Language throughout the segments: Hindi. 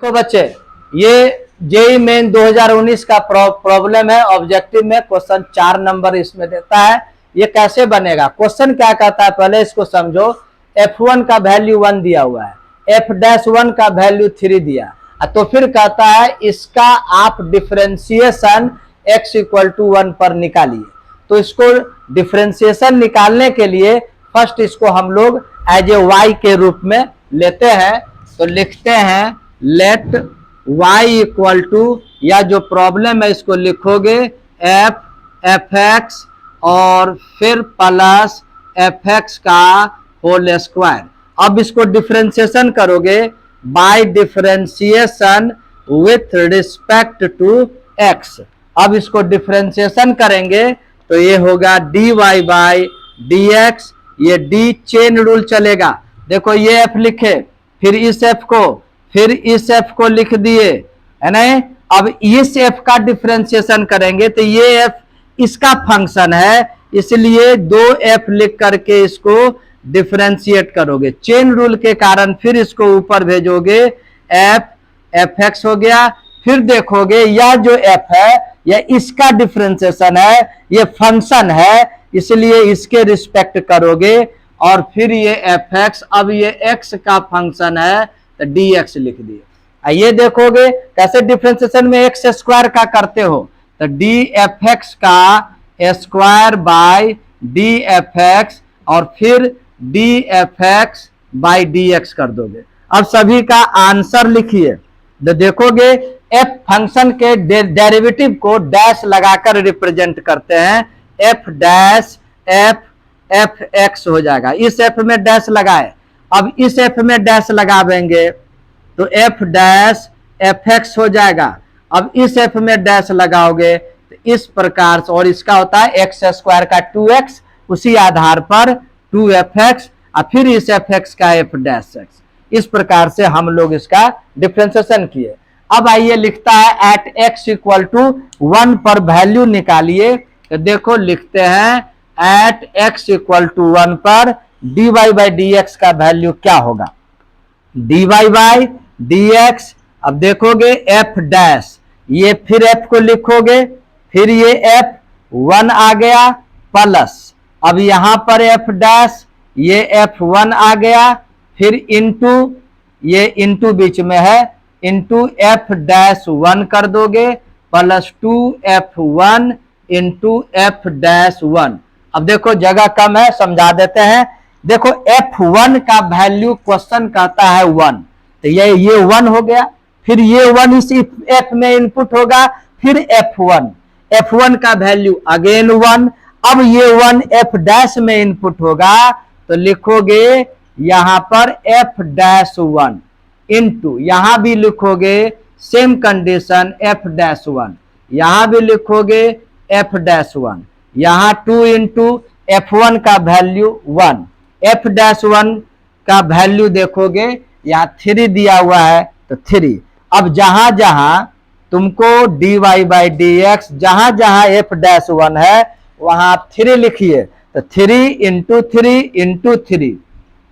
तो बच्चे ये जेई मेन 2019 का प्रॉब्लम है। ऑब्जेक्टिव में क्वेश्चन 4 नंबर इसमें देता है। ये कैसे बनेगा? क्वेश्चन क्या कहता है पहले इसको समझो। f1 का वैल्यू 1 दिया हुआ है, f-1 का वैल्यू 3 दिया, तो फिर कहता है इसका आप डिफरेंशिएशन x = 1 पर निकालिए। तो इसको डिफरेंशिएशन निकालने के लिए फर्स्ट इसको हम लोग एज ए y के रूप में लेते हैं। तो लिखते हैं लेट y = या जो प्रॉब्लम है इसको लिखोगे f(x) और फिर प्लस f(x) का होल स्क्वायर। अब इसको डिफरेंशिएशन करोगे by differentiation with respect to x। अब इसको डिफरेंशिएशन करेंगे तो ये होगा dy/dx। ये d चेन रूल चलेगा। देखो ये f लिखे, फिर इस f को, फिर इस f को लिख दिए, है ना। अब इस f का डिफरेंशिएशन करेंगे तो ये f इसका फंक्शन है, इसलिए 2f लिख करके इसको डिफरेंशिएट करोगे चेन रूल के कारण। फिर इसको ऊपर भेजोगे f(x) हो गया। फिर देखोगे यह जो f है यह इसका डिफरेंशिएशन है, ये फंक्शन है, इसलिए इसके रिस्पेक्ट करोगे। और फिर ये f(x), अब ये x का फंक्शन है तो dx लिख दिए। ये देखोगे कैसे डिफरेंशिएशन में x² का करते हो, तो df(x) का स्क्वायर बाय df(x) और फिर df(x/dx) कर दोगे। अब सभी का आंसर लिखिए। तो देखोगे f फंक्शन के डेरिवेटिव को डैश लगाकर रिप्रेजेंट करते हैं। f' हो जाएगा। इस f में डैश लगाए, अब इस f में डैश लगावेंगे तो f' हो जाएगा। अब इस f में डैश लगाओगे तो इस प्रकार से, और इसका होता है x² का 2x, उसी आधार पर 2f(x) और फिर इस f(x) का f'(x). इस प्रकार से हम लोग इसका डिफरेंशिएशन किए। अब आइए लिखता है एट x = 1 पर वैल्यू निकालिए। तो देखो लिखते हैं एट x = 1 पर dy/dx का वैल्यू क्या होगा, dy/dx। अब देखोगे f', ये फिर f को लिखोगे, फिर ये f1 आ गया प्लस, अब यहां पर f', ये f1 आ गया, फिर इंटू, ये इंटू बीच में है, इंटू f'1 कर दोगे प्लस 2f1 इंटू f'1। अब देखो जगह कम है, समझा देते हैं। देखो f1 का वैल्यू क्वेश्चन कहता है 1, तो ये 1 हो गया, फिर ये 1 इस f में इनपुट होगा, फिर f1 का वैल्यू अगेन 1, अब ये 1 f' में इनपुट होगा, तो लिखोगे यहां पर f'1 इंटू, यहां भी लिखोगे सेम कंडीशन f'1, यहां भी लिखोगे f'1, यहां 2 इंटू f1 का वैल्यू 1, f'1 का वैल्यू देखोगे यहां 3 दिया हुआ है तो 3। अब जहां जहां तुमको dy/dx, जहां जहां f'1 है वहां आप 3 लिखिए, तो 3 into 3 into 3,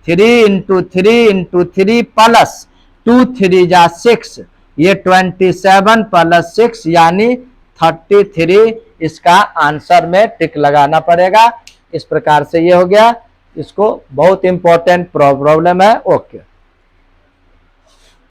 3 into 3 into 3 plus 2 3 जा 6, ये 27 प्लस 6 यानी 33। इसका आंसर में टिक लगाना पड़ेगा। इस प्रकार से ये हो गया। इसको बहुत इंपॉर्टेंट प्रॉब्लम है। ओके।